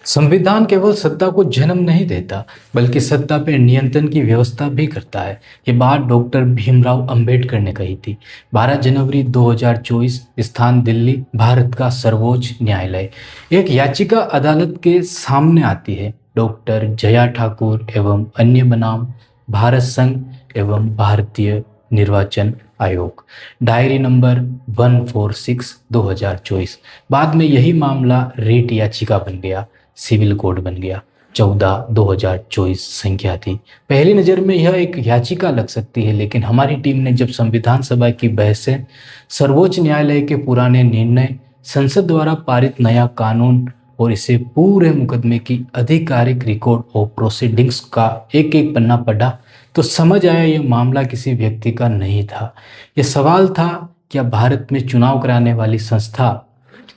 संविधान केवल सत्ता को जन्म नहीं देता, बल्कि सत्ता पर नियंत्रण की व्यवस्था भी करता है। ये बात डॉक्टर भीमराव अंबेडकर ने कही थी। 12 जनवरी 2024, स्थान दिल्ली, भारत का सर्वोच्च न्यायालय। एक याचिका अदालत के सामने आती है। डॉक्टर जया ठाकुर एवं अन्य बनाम भारत संघ एवं भारतीय निर्वाचन आयोग, डायरी नंबर 146/2024। बाद में यही मामला रेट याचिका बन गया, सिविल कोड बन गया। 14/2024 संख्या थी। पहली नज़र में यह एक याचिका लग सकती है, लेकिन हमारी टीम ने जब संविधान सभा की बहसें, सर्वोच्च न्यायालय के पुराने निर्णय, संसद द्वारा पारित नया कानून और इसे पूरे मुकदमे की आधिकारिक रिकॉर्ड और प्रोसीडिंग्स का एक एक पन्ना पढ़ा, तो समझ आया यह मामला किसी व्यक्ति का नहीं था। यह सवाल था, क्या भारत में चुनाव कराने वाली संस्था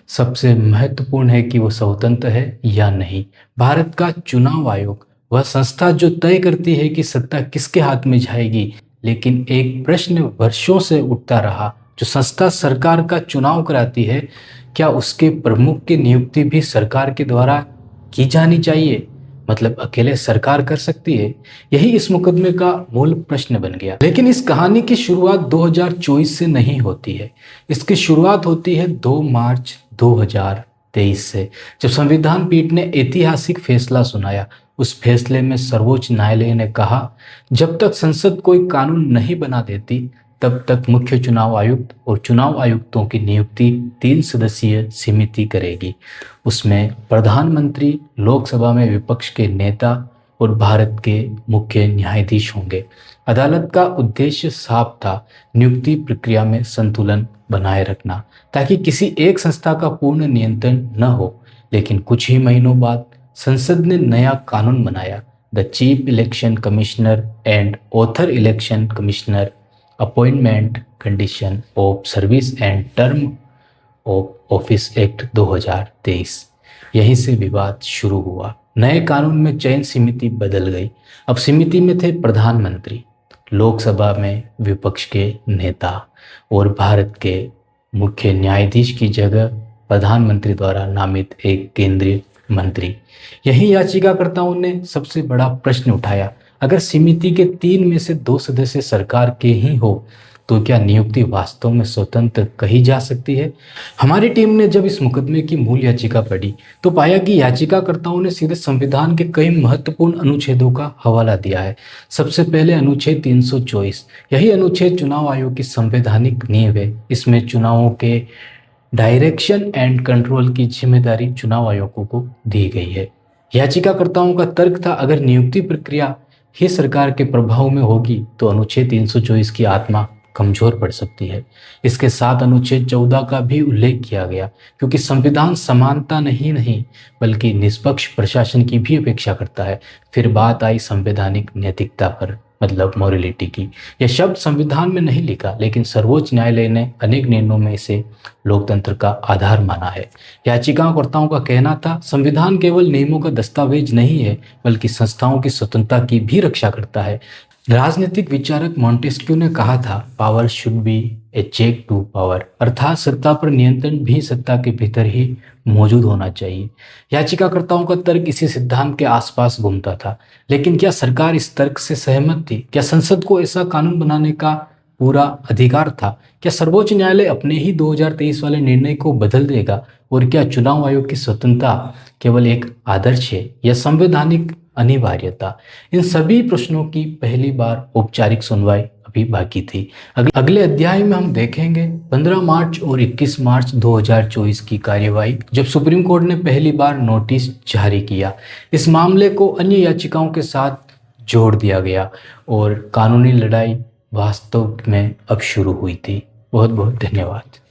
सबसे महत्वपूर्ण है कि वो स्वतंत्र है या नहीं। भारत का चुनाव आयोग वह संस्था जो तय करती है कि सत्ता किसके हाथ में जाएगी। लेकिन एक प्रश्न वर्षों से उठता रहा, जो संस्था सरकार का चुनाव कराती है, क्या उसके प्रमुख की नियुक्ति भी सरकार के द्वारा की जानी चाहिए? मतलब अकेले सरकार कर सकती है? यही इस मुकदमे का मूल प्रश्न बन गया। लेकिन इस कहानी की शुरुआत 2024 से नहीं होती है। इसकी शुरुआत होती है 2 मार्च 2023 से, जब संविधान पीठ ने ऐतिहासिक फैसला सुनाया। उस फैसले में सर्वोच्च न्यायालय ने कहा, जब तक संसद कोई कानून नहीं बना देती, तब तक मुख्य चुनाव आयुक्त और चुनाव आयुक्तों की नियुक्ति 3 सदस्यीय समिति करेगी। उसमें प्रधानमंत्री, लोकसभा में विपक्ष के नेता और भारत के मुख्य न्यायाधीश होंगे। अदालत का उद्देश्य साफ था, नियुक्ति प्रक्रिया में संतुलन बनाए रखना, ताकि किसी एक संस्था का पूर्ण नियंत्रण न हो। लेकिन कुछ ही महीनों बाद संसद ने नया कानून बनाया, the chief election commissioner and author election commissioner appointment condition of service and term of office act 2023। यहीं से विवाद शुरू हुआ। नए कानून में चयन समिति बदल गई। अब समिति में थे प्रधानमंत्री, लोकसभा में विपक्ष के नेता और भारत के मुख्य न्यायाधीश की जगह प्रधानमंत्री द्वारा नामित एक केंद्रीय मंत्री। यही याचिकाकर्ताओं ने सबसे बड़ा प्रश्न उठाया, अगर समिति के 3 में से 2 सदस्य सरकार के ही हो, तो क्या नियुक्ति वास्तव में स्वतंत्र कही जा सकती है? हमारी टीम ने जब इस मुकदमे की मूल याचिका पढ़ी, तो पाया कि याचिकाकर्ताओं ने सीधे संविधान के कई महत्वपूर्ण अनुच्छेदों का हवाला दिया है। सबसे पहले अनुच्छेद 324। यही अनुच्छेद चुनाव आयोग की संवैधानिक नींव है। इसमें चुनावों के डायरेक्शन एंड कंट्रोल की जिम्मेदारी चुनाव आयोगों को दी गई है। याचिकाकर्ताओं का तर्क था, अगर नियुक्ति प्रक्रिया ही सरकार के प्रभाव में होगी, तो अनुच्छेद 324 की आत्मा कमजोर पड़ सकती है। इसके साथ अनुच्छेद 14 का भी उल्लेख किया गया, क्योंकि संविधान समानता नहीं बल्कि निष्पक्ष प्रशासन की भी अपेक्षा करता है। फिर बात आई संवैधानिक नैतिकता पर, मतलब मॉरलिटी की। यह शब्द संविधान में नहीं लिखा, लेकिन सर्वोच्च न्यायालय ने अनेक निर्णयों में इसे लोकतंत्र का आधार माना है। याचिकाकर्ताओं का कहना था, संविधान केवल नियमों का दस्तावेज नहीं है, बल्कि संस्थाओं की स्वतंत्रता की भी रक्षा करता है। राजनीतिक विचारक मॉन्टेस्क्यू ने कहा था, power should be a check to power, अर्थात सत्ता पर नियंत्रण भी सत्ता के भीतर ही मौजूद होना चाहिए। याचिकाकर्ताओं का तर्क इसी सिद्धांत के आसपास घूमता था। लेकिन क्या सरकार इस तर्क से सहमत थी? क्या संसद को ऐसा कानून बनाने का पूरा अधिकार था? क्या सर्वोच्च न्यायालय अपने ही 2023 वाले निर्णय को बदल देगा? और क्या चुनाव आयोग की स्वतंत्रता केवल एक आदर्श है या संवैधानिक अनिवार्यता? इन सभी प्रश्नों की पहली बार औपचारिक सुनवाई अभी बाकी थी। अगले अध्याय में हम देखेंगे 15 मार्च और 21 मार्च 2024 की कार्यवाही, जब सुप्रीम कोर्ट ने पहली बार नोटिस जारी किया। इस मामले को अन्य याचिकाओं के साथ जोड़ दिया गया और कानूनी लड़ाई वास्तव में अब शुरू हुई थी। बहुत बहुत धन्यवाद।